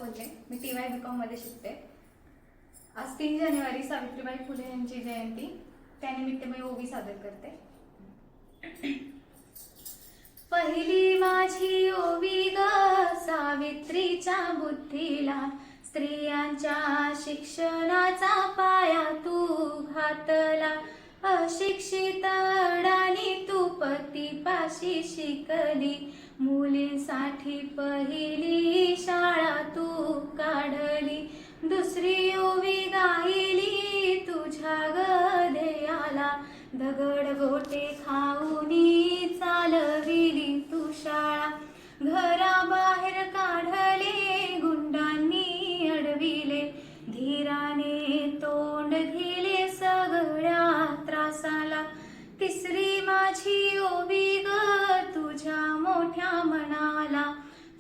कोल्हे. मी TY BCom मध्ये शिकते. आज 3 जानेवारी सावित्रीबाई फुले यांची जयंती. त्यानिमित्त मी ओवी सादर करते. पहिली माझी ओवी ग सावित्रीच्या बुद्धीला, स्त्रियांच्या शिक्षणाचा पाया तू घातला. अशिक्षित अडाणी तू पतीपाशी शिकली, मुलींसाठी पहिली शाळा तू काढली. दुसरी ओवी गायली तुझ्या गदेयाला, दगड गोटे खाऊनी चालविली तू शाळा. घराबाहेर काढले गुंडांनी अडविले, धीराने तोंड दिले सगळ्या त्रासाला. तिसरी माझी ओवी ग तुझ्या मोठ्या मनाला,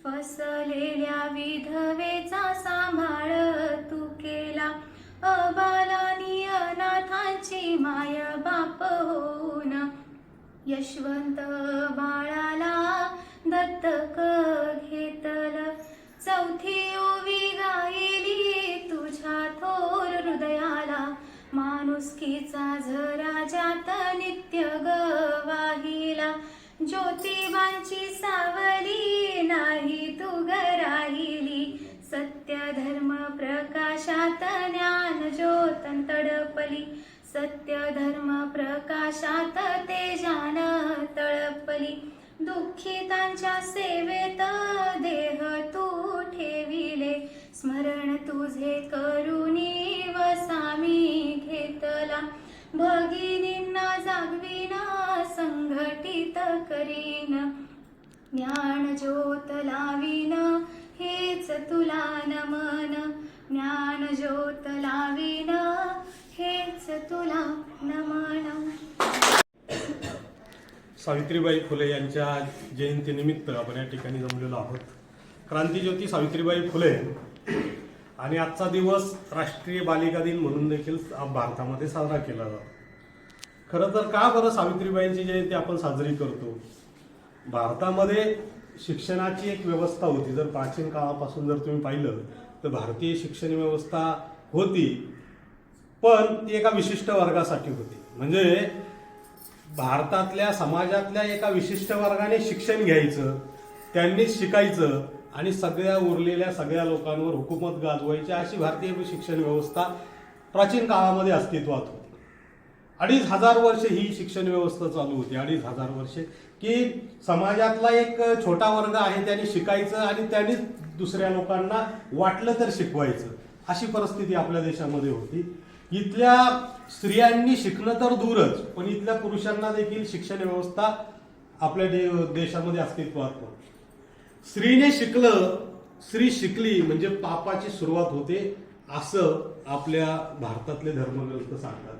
फसलेल्या विधवेचा सांभाळ तू केला. अबालानी अनाथांची माय बाप होऊन, यशवंत बाळाला दत्तक घेतलं. चौथी ओवी गायली तुझ्या थोर हृदयाला, माणुसकीचा झरा ज्यात नित्य वाहिला. ज्योतिबांची सावली नाही तू राहिली, सत्य धर्म प्रकाशात ज्ञान ज्योत तडपली. सत्य धर्म प्रकाशात तेजान तळपली. दुःखितांच्या सेवेत देह तू ठेविले, स्मरण तुझे करुणी वसामी घेतला. भगिनींना जागविन संघटित करीन, ज्ञान ज्योत लावीन हेच तुला नमन. ज्ञान ज्योत लावीन हेच तुला नमन. सावित्रीबाई फुले यांच्या जयंतीनिमित्त आपण या ठिकाणी जमलेलो आहोत. क्रांतीज्योती सावित्रीबाई फुले आणि आजचा दिवस राष्ट्रीय बालिका दिन म्हणून देखील भारतामध्ये साजरा केला जातो. खरं तर का बरं सावित्रीबाईंची जयंती आपण साजरी करतो? भारतामध्ये शिक्षणाची एक व्यवस्था होती. जर प्राचीन काळापासून जर तुम्ही पाहिलं तर भारतीय शिक्षण व्यवस्था होती, पण ती एका विशिष्ट वर्गासाठी होती. म्हणजे भारतातल्या समाजातल्या एका विशिष्ट वर्गाने शिक्षण घ्यायचं, त्यांनीच शिकायचं आणि सगळ्या उरलेल्या सगळ्या लोकांवर हुकूमत गाजवायची, अशी भारतीय शिक्षण व्यवस्था प्राचीन काळामध्ये अस्तित्वात होती. 2500 वर्षे ही शिक्षण व्यवस्था चालू होती. 2500 वर्षे की समाजातला एक छोटा वर्ग आहे त्याने शिकायचं आणि त्यांनीच दुसऱ्या लोकांना वाटलं तर शिकवायचं, अशी परिस्थिती आपल्या देशामध्ये होती. इथल्या स्त्रियांनी शिकणं तर दूरच, पण इथल्या पुरुषांना देखील शिक्षण व्यवस्था आपल्या देशामध्ये अस्तित्वात होती. स्त्रीने शिकलं, स्त्री शिकली म्हणजे पापाची सुरुवात होते, असं आपल्या भारतातले धर्मग्रंथ सांगतात.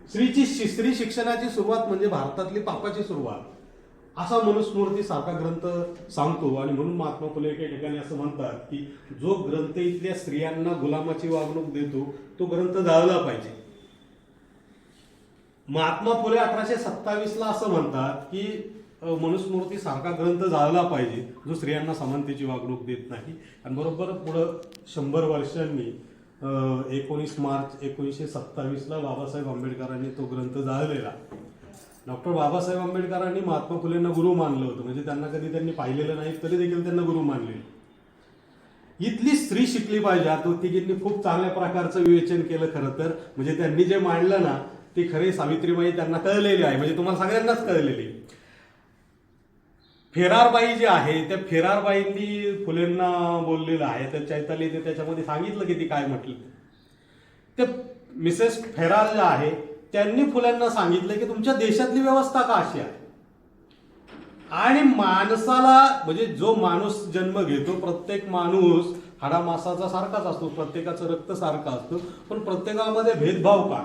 स्त्री शिक्षणाची सुरुवात म्हणजे भारतातली पापाची सुरुवात, असा मनुस्मृती सारखा ग्रंथ सांगतो. आणि म्हणून महात्मा फुले एका ठिकाणी असं म्हणतात की जो ग्रंथ इथल्या स्त्रियांना गुलामाची वागणूक देतो तो ग्रंथ जाळला पाहिजे. महात्मा फुले 1827ला असं म्हणतात की मनुस्मृती सारखा ग्रंथ जाळला पाहिजे जो स्त्रियांना समानतेची वागणूक देत नाही. आणि बरोबर पुढं 100 वर्षांनी 19 मार्च 1927ला बाबासाहेब आंबेडकरांनी तो ग्रंथ जाळलेला. डॉक्टर बाबासाहेब आंबेडकरांनी महात्मा फुलेंना गुरु मानलं होतं. म्हणजे त्यांना कधी त्यांनी पाहिलेलं नाही तरी देखील त्यांना गुरु मानले. इथली स्त्री शिकली पाहिजे. आता तिघींनी खूप चांगल्या प्रकारचं विवेचन केलं. खरं तर म्हणजे त्यांनी जे मांडलं ना ते खरे सावित्रीबाई त्यांना कळलेले आहे, म्हणजे तुम्हाला सगळ्यांनाच कळलेली. फेरारबाई जे आहे त्या फेरारबाईंनी फुलेंना बोललेलं आहे. तर चैताली ते त्याच्यामध्ये सांगितलं की ती काय म्हटलं. ते मिसेस फेरार ज्या आहे त्यांनी फुल्यांना सांगितलं की तुमच्या देशातली व्यवस्था का अशी आहे. आणि माणसाला म्हणजे जो माणूस जन्म घेतो, प्रत्येक माणूस हाडामासाचा सारखाच असतो, प्रत्येकाचं रक्त सारखं असतं, पण प्रत्येकामध्ये भेदभाव का?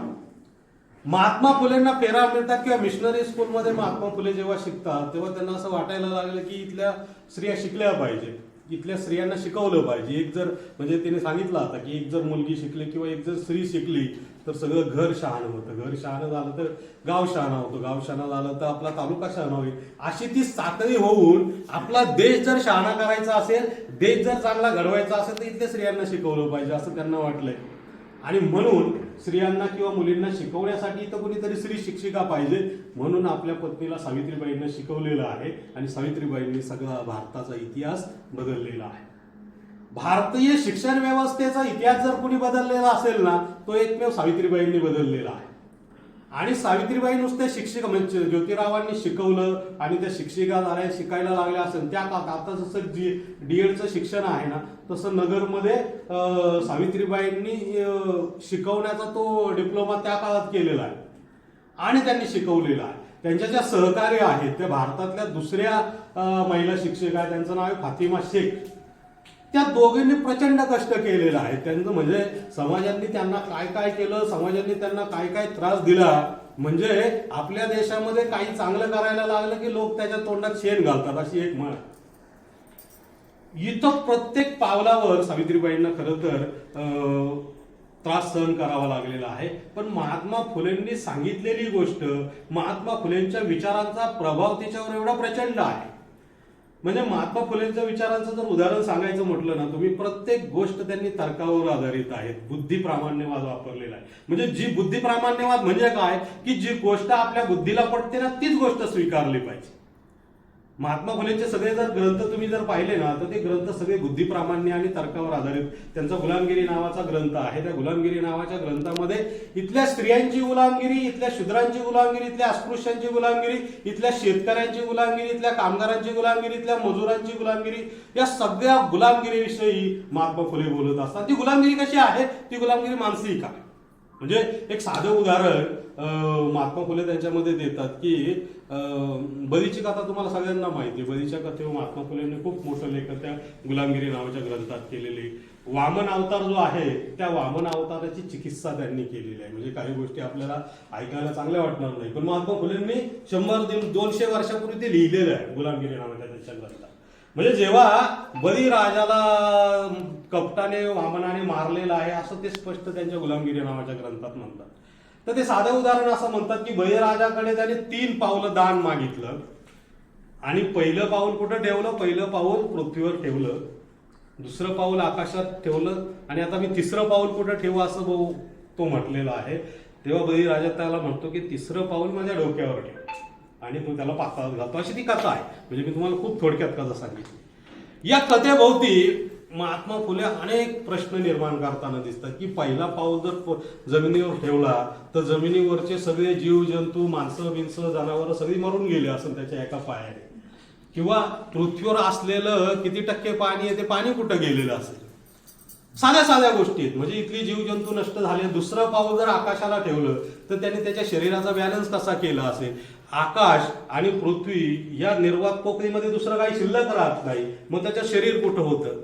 महात्मा फुलेंना फेरार मिळतात किंवा मिशनरी स्कूलमध्ये महात्मा फुले जेव्हा शिकतात तेव्हा त्यांना असं वाटायला लागलं की इथल्या स्त्रिया शिकल्या पाहिजे, इथल्या स्त्रियांना शिकवलं पाहिजे. एक जर म्हणजे तिने सांगितलं आता की एक जर मुलगी शिकली किंवा एक जर स्त्री शिकली तर सगळं घर शहाणं होतं, घर शहाणं झालं तर गाव शहाणा होतं, गाव शहाणा झालं तर आपला तालुका शहाणा होईल. अशी ती साखळी होऊन आपला देश जर शहाणा करायचा असेल, देश जर चांगला घडवायचा असेल तर इथल्या स्त्रियांना शिकवलं पाहिजे असं त्यांना वाटलंय. आणि म्हणून स्त्रियांना किंवा मुलींना शिकवण्यासाठी तर कोणीतरी स्त्री शिक्षिका पाहिजे, म्हणून आपल्या पत्नीला सावित्रीबाईंना शिकवलेलं आहे आणि सावित्रीबाईंनी सगळा भारताचा इतिहास बदललेला आहे. भारतीय शिक्षण व्यवस्थेचा इतिहास जर कोणी बदललेला असेल ना, तो एकमेव सावित्रीबाईंनी बदललेला आहे. आणि सावित्रीबाई नुसते शिक्षिका म्हणजे ज्योतिरावांनी शिकवलं आणि त्या शिक्षिका झाल्या, शिकायला लागल्या असेल त्या काळात. आता जसं डीएडचं शिक्षण आहे ना, तसं नगरमध्ये सावित्रीबाईंनी शिकवण्याचा तो डिप्लोमा त्या काळात केलेला आहे आणि त्यांनी शिकवलेला आहे. त्यांच्या ज्या सहकारी आहेत त्या भारतातल्या दुसऱ्या महिला शिक्षिका आहेत, त्यांचं नाव आहे फातिमा शेख. त्या दोघींनी प्रचंड कष्ट केलेलं आहे. त्यांचं म्हणजे समाजाने त्यांना काय काय केलं, समाजाने त्यांना काय काय त्रास दिला, म्हणजे आपल्या देशामध्ये काही चांगलं करायला लागलं की लोक त्याच्या तोंडात शेण घालतात, अशी एक म्हण. इथं प्रत्येक पावलावर सावित्रीबाईंना खरं तर त्रास सहन करावा लागलेला आहे. पण महात्मा फुलेंनी सांगितलेली गोष्ट, महात्मा फुलेंच्या विचारांचा प्रभाव तिच्यावर एवढा प्रचंड आहे. म्हणजे महात्मा फुलेंच्या विचारांचं जर उदाहरण सांगायचं म्हटलं ना, तुम्ही प्रत्येक गोष्ट त्यांनी तर्कावर आधारित आहेत, बुद्धिप्रामाण्यवाद वापरलेला आहे. म्हणजे जी बुद्धिप्रामाण्यवाद म्हणजे काय, की जी गोष्ट आपल्या बुद्धीला पटते ना तीच गोष्ट स्वीकारली पाहिजे. महात्मा फुलेंचे सगळे जर ग्रंथ तुम्ही जर पाहिले ना, तर ते ग्रंथ सगळे बुद्धिप्रामाण्य आणि तर्कावर आधारित. त्यांचा गुलामगिरी नावाचा ग्रंथ आहे. त्या गुलामगिरी नावाच्या ग्रंथामध्ये इथल्या स्त्रियांची गुलामगिरी, इथल्या शूद्रांची गुलामगिरी, इथल्या अस्पृश्यांची गुलामगिरी, इथल्या शेतकऱ्यांची गुलामगिरी, इथल्या कामगारांची गुलामगिरी, इथल्या मजुरांची गुलामगिरी, या सगळ्या गुलामगिरीविषयी महात्मा फुले बोलत असतात. ती गुलामगिरी कशी आहे, ती गुलामगिरी मानसिक आहे. म्हणजे एक साधं उदाहरण महात्मा फुले त्यांच्यामध्ये देतात की बळीची कथा तुम्हाला सगळ्यांना माहिती आहे. बळीच्या कथेवर महात्मा फुलेंनी खूप मोठं लेखन त्या गुलामगिरी नावाच्या ग्रंथात केलेले. वामन अवतार जो आहे, त्या वामन अवताराची चिकित्सा त्यांनी केलेली आहे. म्हणजे काही गोष्टी आपल्याला ऐकायला चांगल्या वाटणार नाही, पण महात्मा फुलेंनी 100-200 वर्षापूर्वी ते लिहिलेलं आहे गुलामगिरी नावाच्या त्यांच्या ग्रंथात. म्हणजे जेव्हा बळीराजाला कपटाने वामनाने मारलेला आहे असं ते स्पष्ट त्यांच्या गुलामगिरी नावाच्या ग्रंथात म्हणतात. तर ते साधं उदाहरण असं म्हणतात की बळीराजाकडे त्याने 3 पावलं दान मागितलं आणि पहिलं पाऊल कुठं ठेवलं, पहिलं पाऊल पृथ्वीवर ठेवलं, दुसरं पाऊल आकाशात ठेवलं आणि आता मी तिसरं पाऊल कुठं ठेवू असं तो म्हटलेला आहे. तेव्हा बळीराजा त्याला म्हणतो की तिसरं पाऊल माझ्या डोक्यावर ठेव आणि तो त्याला पाताळात घालतो. अशी ती कथा आहे. म्हणजे मी तुम्हाला खूप थोडक्यात कथा सांगितली. या कथेभोवती महात्मा फुले अनेक प्रश्न निर्माण करताना दिसतात की पहिला पाऊल जर जमिनीवर ठेवला तर जमिनीवरचे सगळे जीव जंतू, माणसं बिनसं, जनावरं सगळी मरून गेले असेल त्याच्या एका पायाने. किंवा पृथ्वीवर असलेलं किती टक्के पाणी आहे ते पाणी कुठं गेलेलं असेल. साध्या साध्या गोष्टी आहेत. म्हणजे इथली जीवजंतू नष्ट झाले. दुसरं पाऊल जर आकाशाला ठेवलं तर त्याने त्याच्या शरीराचा बॅलन्स कसा केला असेल. आकाश आणि पृथ्वी या निर्वात पोकळीमध्ये दुसरं काही शिल्लक राहत नाही, मग त्याचं शरीर कुठं होतं,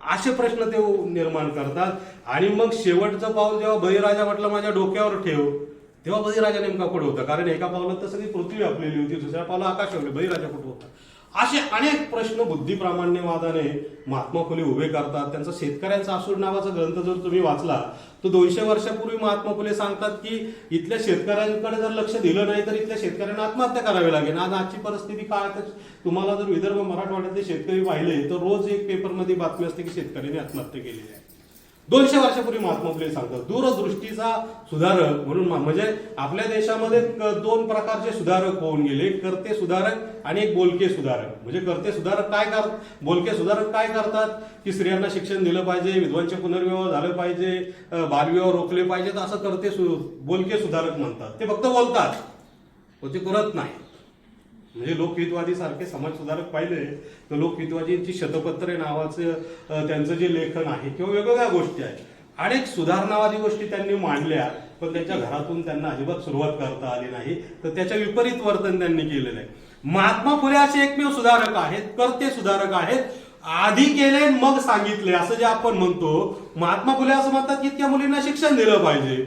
असे प्रश्न ते निर्माण करतात. आणि मग शेवटचं पाऊल जेव्हा बळीराजा म्हटलं माझ्या डोक्यावर ठेव, तेव्हा बळीराजा नेमका कुठं होता. कारण एका पावलात तर सगळी पृथ्वी आपलेली होती, दुसऱ्या पावला आकाश होते, बळीराजा कुठं होता. असे अनेक प्रश्न बुद्धिप्रामाण्यवादाने महात्मा फुले उभे करतात. त्यांचा शेतकऱ्यांचा आसूड नावाचा ग्रंथ जर तुम्ही वाचला तर 200 वर्षापूर्वी महात्मा फुले सांगतात की इथल्या शेतकऱ्यांकडे जर लक्ष दिलं नाही तर इथल्या शेतकऱ्यांना आत्महत्या करावी लागेल. आज आजची परिस्थिती काय, तुम्हाला जर विदर्भ मराठवाड्यातले शेतकरी पाहिले तर रोज एक पेपरमध्ये बातमी असते की शेतकऱ्यांनी आत्महत्या केलेली आहे. 200 वर्षापूर्वी महात्मा फुले सांगतात. दूरदृष्टीचा सुधारक म्हणून, म्हणजे आपल्या देशामध्ये 2 प्रकारचे सुधारक होऊन गेले, एक कर्ते सुधारक आणि एक बोलके सुधारक. म्हणजे कर्ते सुधारक काय करतात, बोलके सुधारक काय करतात की स्त्रियांना शिक्षण दिलं पाहिजे, विधवांचे पुनर्विवाह झालं पाहिजे, बालविवाह रोखले पाहिजेत, असं बोलके सुधारक म्हणतात. ते फक्त बोलतात, ते करत नाही. म्हणजे लोकहितवादी सारखे समाज सुधारक पाहिले तर लोकहितवादींची शतपत्रे नावाचं त्यांचं जे लेखन आहे किंवा वेगवेगळ्या गोष्टी आहेत, अनेक सुधारणावादी गोष्टी त्यांनी मांडल्या, पण त्यांच्या घरातून त्यांना अजिबात सुरुवात करता आली नाही. तर त्याच्या विपरीत वर्तन त्यांनी केलेलं आहे. महात्मा फुले असे एकमेव सुधारक आहेत, कर्ते सुधारक आहेत. आधी केले मग सांगितले असं जे आपण म्हणतो, महात्मा फुले असं म्हणतात की इतक्या मुलींना शिक्षण दिलं पाहिजे.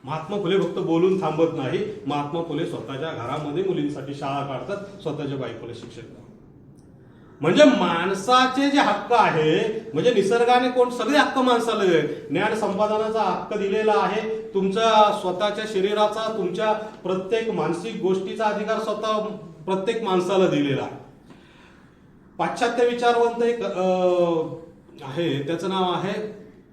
महात्मा फुले फक्त बोलून थांबत नाही. महात्मा फुले स्वतःच्या घरामध्ये मुलींसाठी शाळा काढतात, स्वतःच्या बायकोला शिक्षण करतात. म्हणजे माणसाचे जे हक्क आहे, म्हणजे निसर्गाने कोण सगळे हक्क माणसाला दिले. ज्ञान संपादनाचा हक्क दिलेला आहे, तुमच्या स्वतःच्या शरीराचा, तुमच्या प्रत्येक मानसिक गोष्टीचा अधिकार स्वतः प्रत्येक माणसाला दिलेला आहे. पाश्चात्य विचारवंत एक आहे, त्याचं नाव आहे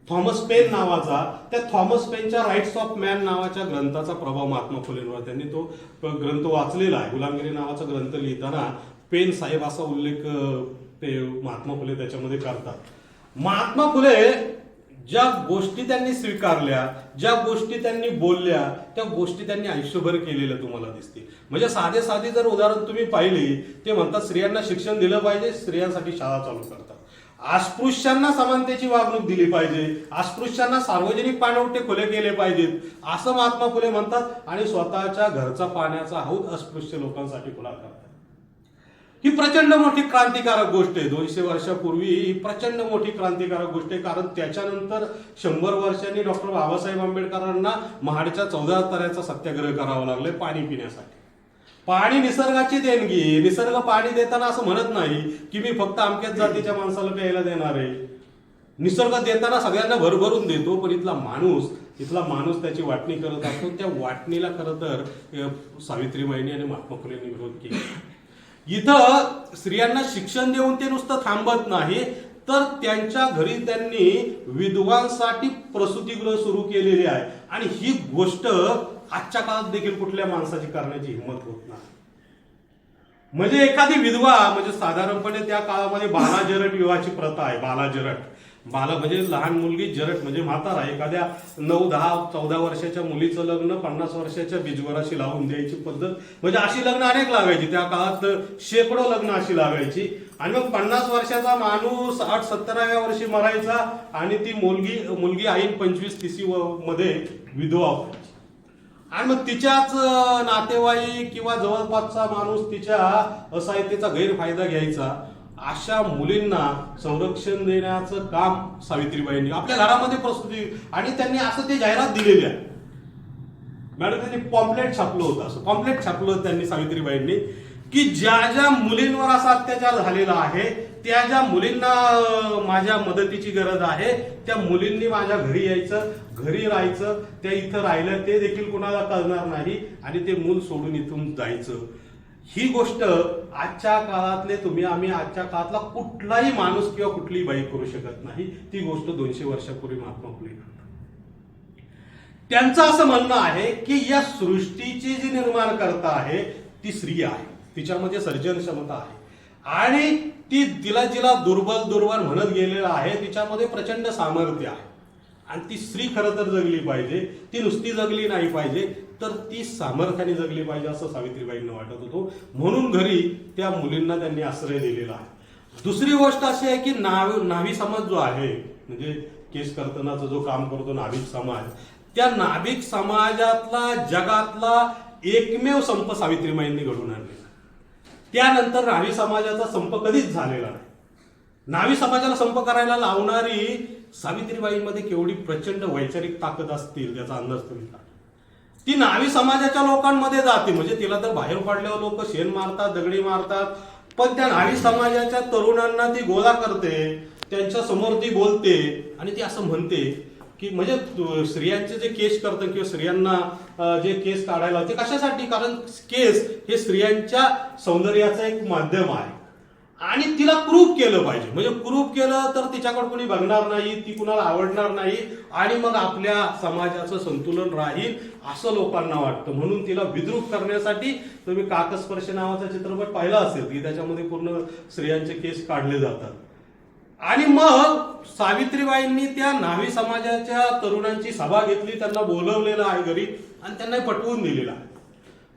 थॉमस पेन नावाचा. त्या थॉमस पेनच्या राईट्स ऑफ मॅन नावाच्या ग्रंथाचा प्रभाव महात्मा फुलेंवर, त्यांनी तो ग्रंथ वाचलेला आहे. गुलामगिरी नावाचा ग्रंथ लिहिताना पेन साहेब असा उल्लेख ते महात्मा फुले त्याच्यामध्ये करतात. महात्मा फुले ज्या गोष्टी त्यांनी स्वीकारल्या, ज्या गोष्टी त्यांनी बोलल्या, त्या गोष्टी त्यांनी आयुष्यभर केलेल्या तुम्हाला दिसतील. म्हणजे साधे जर उदाहरण तुम्ही पाहिली, ते म्हणतात स्त्रियांना शिक्षण दिलं पाहिजे, स्त्रियांसाठी शाळा चालू करतात. अस्पृश्यांना समानतेची वागणूक दिली पाहिजे, अस्पृश्यांना सार्वजनिक पाणवठे खुले केले पाहिजेत, असं महात्मा फुले म्हणतात. आणि स्वतःच्या घरचा पाण्याचा हौद अस्पृश्य लोकांसाठी खुला करतात. ही प्रचंड मोठी क्रांतिकारक गोष्ट आहे. 200 वर्षापूर्वी ही प्रचंड मोठी क्रांतिकारक गोष्ट आहे. कारण त्याच्यानंतर 100 वर्षांनी डॉक्टर बाबासाहेब आंबेडकरांना महाडच्या 14 तऱ्याचा सत्याग्रह करावा लागलाय पाणी पिण्यासाठी. पाणी निसर्गाची देणगी. निसर्ग पाणी देताना असं म्हणत नाही की मी फक्त अमक्याच जातीच्या माणसाला प्यायला देणार आहे. निसर्ग देताना सगळ्यांना भरभरून देतो, पण इथला माणूस त्याची वाटणी करत असतो. त्या वाटणीला खरं तर सावित्रीबाईंनी आणि महात्मा फुलेंनी विरोध केला. इथं स्त्रियांना शिक्षण देऊन ते नुसतं थांबत नाही, तर त्यांच्या घरी त्यांनी विधवांसाठी प्रसूतिगृह सुरू केलेले आहे. आणि ही गोष्ट आजच्या काळात देखील कुठल्या माणसाची करण्याची हिंमत होत नाही. म्हणजे एखादी विधवा, म्हणजे साधारणपणे त्या काळामध्ये बालाजरट विवाहाची प्रथा आहे. बाला म्हणजे लहान मुलगी, जरट म्हणजे म्हातारा. एखाद्या 9, 10, 14 वर्षाच्या मुलीचं लग्न 50 वर्षाच्या बिजवराशी लावून द्यायची पद्धत. म्हणजे अशी लग्न अनेक लागायची त्या काळात, शेकडो लग्न अशी लागायची. आणि मग 50 वर्षाचा माणूस 60-70व्या वर्षी मरायचा आणि ती मुलगी आईन 25-30 मध्ये विधवा व्हायची. आणि मग तिच्याच नातेवाईक किंवा जवळपासचा माणूस तिच्या असहायतेचा गैरफायदा घ्यायचा. अशा मुलींना संरक्षण देण्याचं काम सावित्रीबाईंनी आपल्या घरामध्ये प्रस्तुती, आणि त्यांनी असं ते जाहिरात दिलेली आहे. मॅडम त्यांनी पॉम्पलेट छापलं होतं, असं पॉम्पलेट छापलं होतं त्यांनी सावित्रीबाईंनी, की ज्या मुलींवर असा अत्याचार झालेला आहे, त्या ज्या मुलींना माझ्या मदतीची गरज आहे, त्या मुलींनी माझ्या घरी यायचं, घरी राहायचं. त्या इथं राहिलं ते देखील कुणाला कळणार नाही आणि ते मूल सोडून इथून जायचं. ही गोष्ट आजच्या काळातले आम्ही आजच्या काळातला कुठलाही माणूस किंवा कुठलीही बाई करू शकत नाही. ती गोष्ट 200 वर्षापूर्वी महात्मा फुले करतात. त्यांचं असं म्हणणं आहे की या सृष्टीची जी निर्माण करता आहे ती स्त्री आहे, तिच्यामध्ये सर्जन क्षमता आहे. आणि जिला दुर्बल म्हणत गेलेला आहे, तिच्यामध्ये प्रचंड सामर्थ्य आहे. आणि ती स्त्री खरं तर जगली पाहिजे. ती नुसती जगली नाही पाहिजे, तर ती सामर्थ्याने जगली पाहिजे असं सावित्रीबाईंना वाटत होतं. म्हणून घरी त्या मुलींना त्यांनी आश्रय दिलेला आहे. दुसरी गोष्ट अशी आहे की नाभी समाज जो आहे, म्हणजे केस कर्तनाचं जो काम करतो नाभिक समाज, त्या नाभिक समाजातला जगातला एकमेव संप सावित्रीबाईंनी घडवून आणलेला. त्यानंतर नाभी समाजाचा संप कधीच झालेला नाही. नाभी समाजाला संप करायला लावणारी सावित्रीबाईंमध्ये केवढी प्रचंड वैचारिक ताकद असतील त्याचा अंदाज तुम्ही काढा. ती नाभी समाजाच्या लोकांमध्ये जाते. म्हणजे तिला तर बाहेर पडल्यावर लोक शेण मारतात, दगडी मारतात, पण त्या नाभी समाजाच्या तरुणांना ती गोळा करते, त्यांच्या समोर ती बोलते आणि ती असं म्हणते की म्हणजे स्त्रियांचे जे केस करतं किंवा स्त्रियांना जे केस काढायला होते कशासाठी, कारण केस हे स्त्रियांच्या सौंदर्याचं एक माध्यम आहे. आणि तिला क्रूप केलं पाहिजे. म्हणजे क्रूप केलं तर तिच्याकडे कोणी बघणार नाही, ती कुणाला आवडणार नाही आणि मग आपल्या समाजाचं संतुलन राहील असं लोकांना वाटतं. म्हणून तिला विद्रूप करण्यासाठी तुम्ही काकस्पर्श नावाचा चित्रपट पाहिला असेल की त्याच्यामध्ये पूर्ण स्त्रियांचे केस काढले जातात. आणि मग सावित्रीबाईंनी त्या नाभी समाजाच्या तरुणांची सभा घेतली, त्यांना बोलवलेलं आहे घरी आणि त्यांना पटवून दिलेलं आहे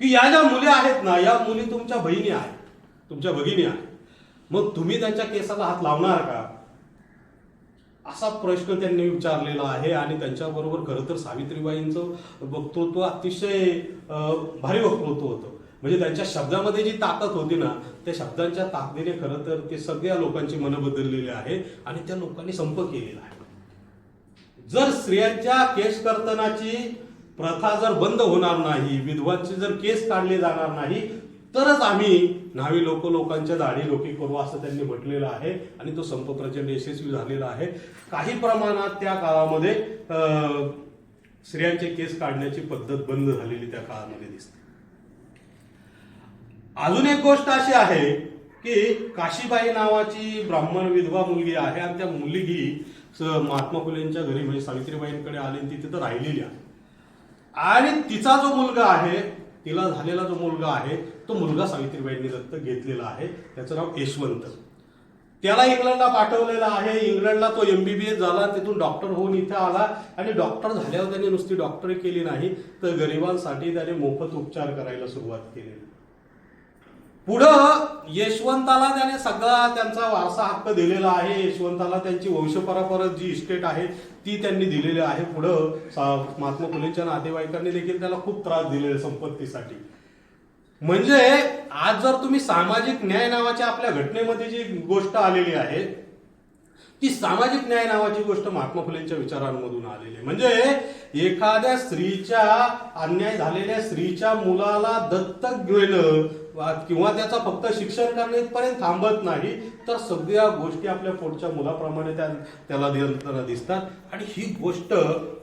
की या ज्या मुली आहेत ना, या मुली तुमच्या बहिणी आहेत, तुमच्या भगिनी आहेत, मग तुम्ही त्यांच्या केसाला हात लावणार का, असा प्रश्न त्यांनी विचारलेला आहे. आणि त्यांच्याबरोबर खरं तर सावित्रीबाईंचं वक्तृत्व अतिशय भारी वक्तृत्व होतं. म्हणजे त्यांच्या शब्दामध्ये जी ताकद होती ना, त्या शब्दांच्या ताकदीने खरं तर ते सगळ्या लोकांची मनं बदललेली आहे आणि त्या लोकांनी संप केलेला आहे. जर स्त्रियांच्या केस कर्तनाची प्रथा जर बंद होणार नाही, विधवांचे जर केस काढले जाणार नाही, तरच आम्ही न्हावी लोकांच्या दाढी लोकी करू असं त्यांनी म्हटलेलं आहे आणि तो संप प्रचंड यशस्वी झालेला आहे. काही प्रमाणात त्या काळामध्ये स्त्रियांचे केस काढण्याची पद्धत बंद झालेली त्या काळामध्ये दिसते. अजून एक गोष्ट अशी आहे की काशीबाई नावाची ब्राह्मण विधवा मुलगी आहे आणि त्या मुलगी महात्मा फुलेंच्या घरी म्हणजे सावित्रीबाईंकडे आली आणि ती तिथं राहिलेली आहे. आणि तिचा जो मुलगा आहे, तिला झालेला जो मुलगा आहे, तो मुलगा सावित्रीबाईंनी दत्तक घेतलेला आहे. त्याचं नाव यशवंत. त्याला इंग्लंडला पाठवलेला आहे. इंग्लंडला तो MBBS झाला, तिथून डॉक्टर होऊन इथे आला आणि डॉक्टर झाल्यावर त्यांनी नुसती डॉक्टरी केली नाही तर गरिबांसाठी त्याने मोफत उपचार करायला सुरुवात केली. पुढं यशवंताला त्याने सगळा त्यांचा वारसा हक्क दिलेला आहे. यशवंताला त्यांची वंशपरंपरा जी इस्टेट आहे ती त्यांनी दिलेली आहे. पुढं महात्मा फुलेंच्या नातेवाईकांनी देखील त्याला खूप त्रास दिलेला संपत्तीसाठी. म्हणजे आज जर तुम्ही सामाजिक न्याय नावाच्या आपल्या घटनेमध्ये जी गोष्ट आलेली आहे ती सामाजिक न्याय नावाची गोष्ट महात्मा फुलेंच्या विचारांमधून आलेली आहे. म्हणजे एखाद्या स्त्रीच्या अन्याय झालेल्या स्त्रीच्या मुलाला दत्तक घेणं किंवा त्याचा फक्त शिक्षण करण्यापर्यंत थांबत नाही तर सगळ्या गोष्टी आपल्या पोटच्या मुलाप्रमाणे त्याला देताना दिसतात. आणि ही गोष्ट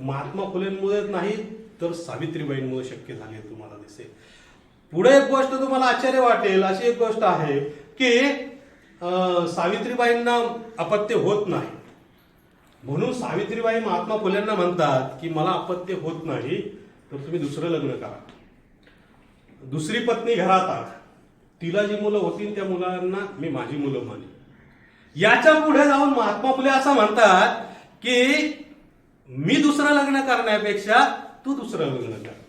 महात्मा फुलेंमुळे नाही तर सावित्रीबाईंमुळे शक्य झाली तुम्हाला दिसेल. पुढे एक गोष्ट तुम्हाला आश्चर्य वाटेल, अशी एक गोष्ट आहे की सावित्रीबाईंना अपत्य होत नाही म्हणून सावित्रीबाई महात्मा फुलेंना म्हणतात की मला अपत्य होत नाही तर तुम्ही दुसरं लग्न करा, दुसरी पत्नी घरात आण, तिला जी मुलं होतील त्या मुलांना मी माझी मुलं मानेन. याच्या पुढे जाऊन महात्मा फुले असं म्हणतात की मी दुसरं लग्न करण्यापेक्षा तू दुसरं लग्न कर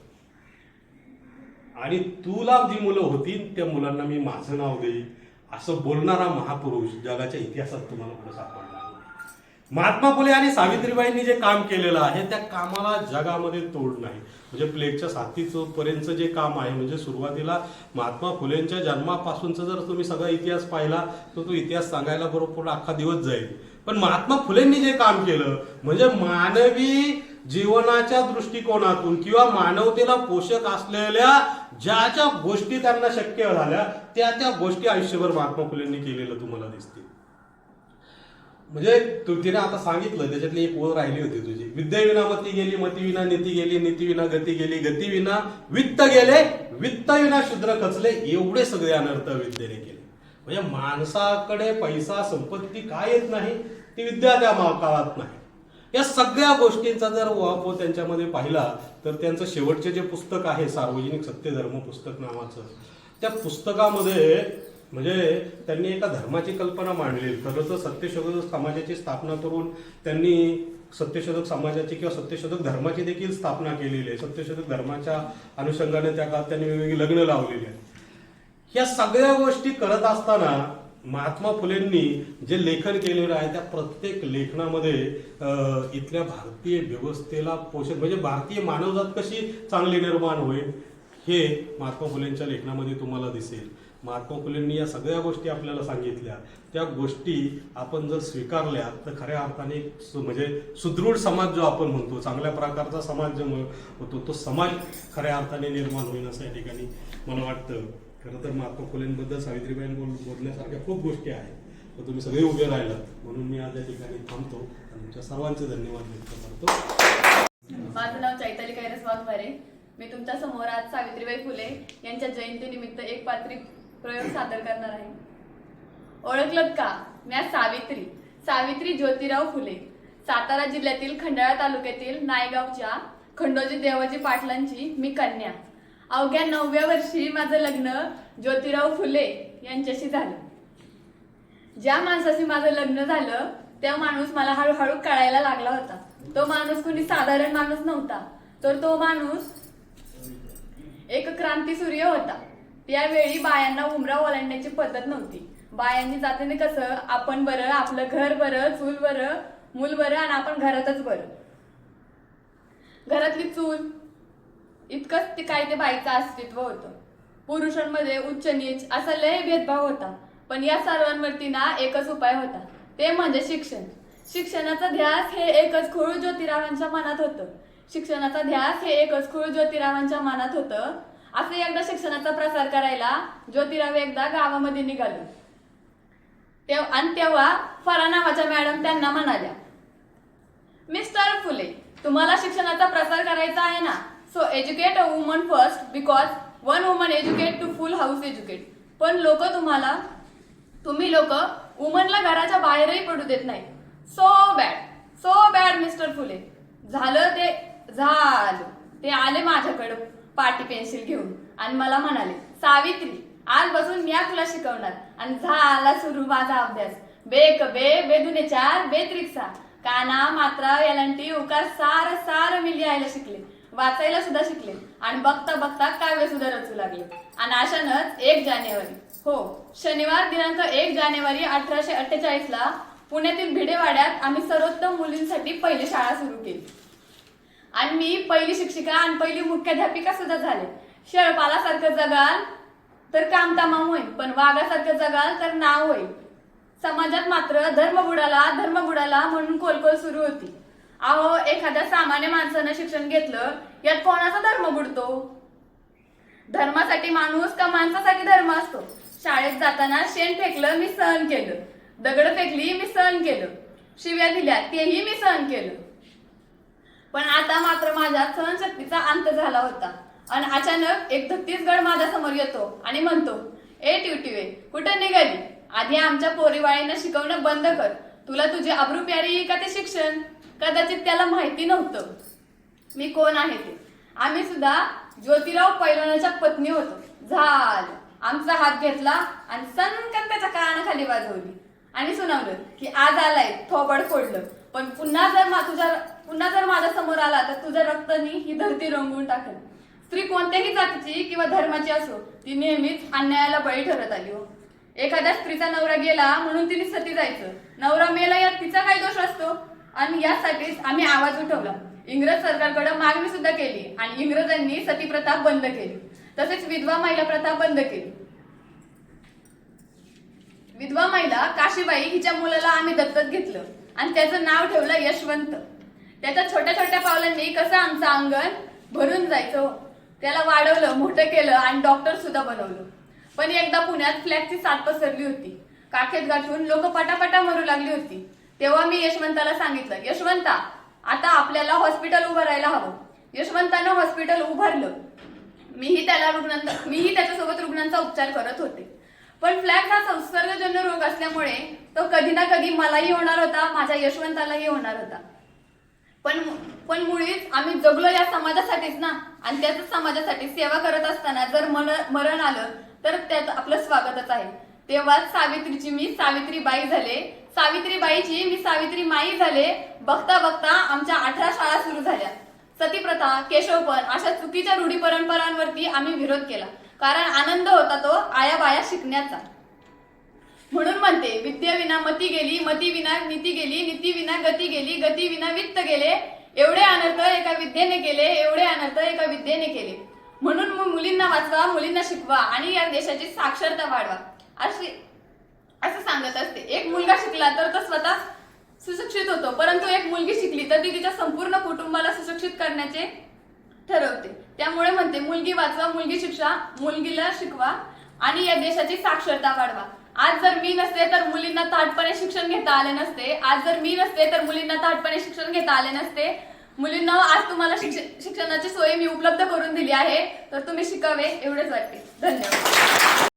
आणि तुला जी मुलं होतील त्या मुलांना मी माझं नाव देईन. असं बोलणारा महापुरुष जगाच्या इतिहासात तुम्हाला पुढे सापडला. महात्मा फुले आणि सावित्रीबाईंनी जे काम केलेलं आहे त्या कामाला जगामध्ये तोड नाही. म्हणजे प्लेगच्या साथीचं पर्यंत जे काम आहे, म्हणजे सुरुवातीला महात्मा फुलेंच्या जन्मापासूनचा जर तुम्ही सगळा इतिहास पाहिला तर तो इतिहास सांगायला बरोबर अख्खा दिवस जाईल. पण महात्मा फुलेंनी जे काम केलं म्हणजे मानवी जीवनाच्या दृष्टिकोनातून किंवा मानवतेला पोषक असलेल्या ज्या ज्या गोष्टी त्यांना शक्य झाल्या त्या गोष्टी आयुष्यभर महात्मा फुलेंनी केलेलं तुम्हाला दिसते. म्हणजे तिने आता सांगितलं त्याच्यातली एक ओळ राहिली होती तुझी, विद्येविना मती गेली, मतीविना नीती गेली, नीतीविना गती गेली, गतीविना वित्त गेले, वित्तविना शूद्र खचले. एवढे सगळे अनर्थ विद्येने केले. म्हणजे माणसाकडे पैसा संपत्ती काय येत नाही ती विद्या त्या काळात नाही. या सगळ्या गोष्टींचा जर वापर त्यांच्यामध्ये पाहिला तर त्यांचं शेवटचे जे पुस्तक आहे सार्वजनिक सत्यधर्म पुस्तक नावाचं, त्या पुस्तकामध्ये म्हणजे त्यांनी एका धर्माची कल्पना मांडली. खरं तर सत्यशोधक समाजाची स्थापना करून त्यांनी सत्यशोधक समाजाची किंवा सत्यशोधक धर्माची देखील स्थापना केलेली आहे. सत्यशोधक धर्माच्या अनुषंगाने त्या काळात त्यांनी वेगवेगळी लग्न लावलेली आहेत. या सगळ्या गोष्टी करत असताना महात्मा फुलेंनी जे लेखन केलेलं आहे त्या प्रत्येक लेखनामध्ये इथल्या भारतीय व्यवस्थेला पोषण म्हणजे भारतीय मानवजात कशी चांगली निर्माण होईल हे महात्मा फुलेंच्या लेखनामध्ये तुम्हाला दिसेल. महात्मा फुलेंनी या सगळ्या गोष्टी आपल्याला सांगितल्या. त्या गोष्टी आपण जर स्वीकारल्या तर खऱ्या अर्थाने म्हणजे सुदृढ समाज जो आपण म्हणतो, चांगल्या प्रकारचा समाज जो होतो तो समाज खऱ्या अर्थाने निर्माण होईल असं या ठिकाणी मला वाटतं. खरं तर महात्मा फुलेंबद्दल सावित्रीबाईंबद्दल बोलण्यासारख्या खूप गोष्टी आहेत, तर तुम्ही सगळे उभे राहिलात म्हणून मी आज या ठिकाणी थांबतो आणि तुमच्या सर्वांचे धन्यवाद व्यक्त करतो. माझं नाव चैताली कैलास वाघमारे. मी तुमच्या समोर आज सावित्रीबाई फुले यांच्या जयंतीनिमित्त एक पात्री प्रयोग सादर करणार आहे. ओळखलत का? मी सावित्री ज्योतिराव फुले, सातारा जिल्ह्यातील खंडाळा तालुक्यातील नायगावच्या खंडोजी देवाजी पाटलांची मी कन्या. अवघ्या 9व्या वर्षी माझं लग्न ज्योतिराव फुले यांच्याशी झालं. ज्या माणसाशी माझं लग्न झालं त्या माणूस मला हळूहळू कळायला लागला होता. तो माणूस कोणी साधारण माणूस नव्हता, तर तो माणूस एक क्रांतीसूर्य होता. त्यावेळी बायांना उमरा ओलांडण्याची पद्धत नव्हती. बायांनी जाते कसं, आपण बरं, आपलं घर बरं, चूल बरं, मूल बरं आणि आपण घरातच बरं. घरातली चूल इतकंच ते काय ते बाईचं अस्तित्व होतं. पुरुषांमध्ये उच्च नीच असा लय भेदभाव होता. पण या सर्वांवरती ना एकच उपाय होता, ते म्हणजे शिक्षण. शिक्षणाचा ध्यास हे एकच खूळ ज्योतिरावांच्या मनात होतं. शिक्षणाचा ध्यास हे एकच खूळ ज्योतिरावांच्या मनात होतं. असे एकदा शिक्षणाचा प्रसार करायला ज्योतिराव एकदा गावामध्ये निघाले. आणि तेव्हा फरा नावाच्या मॅडम त्यांना म्हणाल्या, मिस्टर फुले, तुम्हाला शिक्षणाचा प्रसार करायचा आहे ना, so educate a woman first, because one woman educate to full house educate. पण तुम्ही लोक वुमनला घराच्या बाहेरही पडू देत नाही. So bad mister Phule. झालं ते आले माझ्याकडे पाटी पेन्सिल घेऊन आणि मला म्हणाले, सावित्री, आजपासून मी तुला शिकवणार. आणि झाला सुरू माझा अभ्यास. बेदुने 4, बेत्रिक 6, काना, मात्रा, एलंटी, उकार सार मी लिहायला शिकले, वाचायला सुद्धा शिकले आणि बघता बघता काव्य सुद्धा रचू लागले. आणि अशानंच 1 जानेवारी, शनिवार दिनांक 1 जानेवारी 1848 ला पुण्यातील भिडेवाड्यात आम्ही सर्वोत्तम मुलींसाठी पहिली शाळा सुरू केली. आणि मी पहिली शिक्षिका आणि पहिली मुख्याध्यापिका सुद्धा झाले. शेळपालासारखं जगाल तर काम तमाम होईल, पण वाघासारखं जगाल तर नाव होईल. समाजात मात्र धर्म बुडाला म्हणून कोलकोल सुरू होती. अहो, एखाद्या सामान्य माणसानं शिक्षण घेतलं यात कोणाचा धर्म बुडतो? धर्मासाठी माणूस का माणसासाठी धर्म असतो? शाळेत जाताना शेण फेकलं मी सहन केलं, दगड फेकली मी सहन केलं, शिव्या दिल्या तेही मी सहन केलं. पण आता मात्र माझ्या सहनशक्तीचा अंत झाला होता. आणि अचानक एक छत्तीसगड माझ्या समोर येतो आणि म्हणतो, ए ट्युटिवे, कुठे निघाली? आधी आमच्या पोरीवाळीनं शिकवणं बंद कर. तुला तुझी अब्रू प्यारी का ते शिक्षण? कदाचित त्याला माहिती नव्हतं मी कोण आहे ते. आम्ही सुद्धा ज्योतिराव पैलवानाच्या पत्नी होतो. झालं, आमचा हात घेतला आणि सनकन त्याच्या कानाखाली वाजवली आणि सुनावलं की आज आलाय, थोबड फोडलं, पण पुन्हा जर माझ्या समोर आला तर तुझ्या रक्तानी ही धरती रंगवून टाकेल. स्त्री कोणत्याही जातीची किंवा धर्माची असो, ती नेहमीच अन्यायाला बळी ठरत आली हो. एखाद्या स्त्रीचा नवरा गेला म्हणून तिने सती जायचं, नवरा मेला यात तिचा काय दोष असतो? आणि यासाठीच आम्ही आवाज उठवला. इंग्रज सरकारकडे मागणी सुद्धा केली आणि इंग्रजांनी सती प्रथा बंद केली. तसेच विधवा महिला प्रथा बंद केली. विधवा महिला काशीबाई हिच्या मुलाला आम्ही दत्तक घेतलं आणि त्याचं नाव ठेवलं यशवंत. त्याच्या छोट्या छोट्या पावलांनी कसं आमचं अंगण भरून जायचं. त्याला वाढवलं, मोठं केलं आणि डॉक्टर सुद्धा बनवलं. पण एकदा पुण्यात फ्लॅगची साथ पसरली होती. काखेत गाठून लोक पटापटा मरू लागली होती. तेव्हा मी यशवंताला सांगितलं, यशवंता, आता आपल्याला हॉस्पिटल उभारायला हवं. यशवंतानं हॉस्पिटल उभारलं. मीही त्याच्यासोबत रुग्णांचा उपचार करत होते. पण फ्लॅग हा संसर्गजन्य रोग असल्यामुळे तो कधी ना कधी मलाही होणार होता, माझ्या यशवंतालाही होणार होता. पण मुळीच आम्ही जगलो या समाजासाठीच ना. आणि त्याच समाजासाठी सेवा करत असताना जर मरण आलं तर त्यात आपलं स्वागतच आहे. तेव्हाच सावित्रीची मी सावित्रीबाई झाले, सावित्रीबाईची मी सावित्री माई झाले. बघता बघता आमच्या 18 शाळा सुरू झाल्या. सतीप्रथा, केशवपण अशा चुकीच्या रूढी परंपरांवरती आम्ही विरोध केला, कारण आनंद होता तो आयाबाया शिकण्याचा. म्हणून म्हणते, विद्येविना मती गेली, मती विना नीती गेली, नीती विना गती गेली, गती विना वित्त गेले. एवढे अनर्थ एका विद्येने केले, एवढे अनर्थ एका विद्येने केले. म्हणून मुलींना वाचवा, मुलींना शिकवा आणि या देशाची साक्षरता वाढवा असं सांगत असते. एक मुलगा शिकला तर तो स्वतः सुशिक्षित होतो, परंतु एक मुलगी शिकली तर ती तिच्या संपूर्ण कुटुंबाला सुशिक्षित करण्याचे ठरवते. त्यामुळे म्हणते, मुलगी वाचवा, मुलगी शिक्षा, मुलगीला शिकवा आणि या देशाची साक्षरता वाढवा. आज जर मी नसते तर मुलींना ताठपणे शिक्षण घेता आले नसते. आज जर मी नसते तर मुलींना ताठपणे शिक्षण घेता आले नसते. मुलींना आज तुम्हाला शिक्षणाची सोय मी उपलब्ध करून दिली आहे, तर तुम्ही शिकावे एवढेच वाटते. धन्यवाद.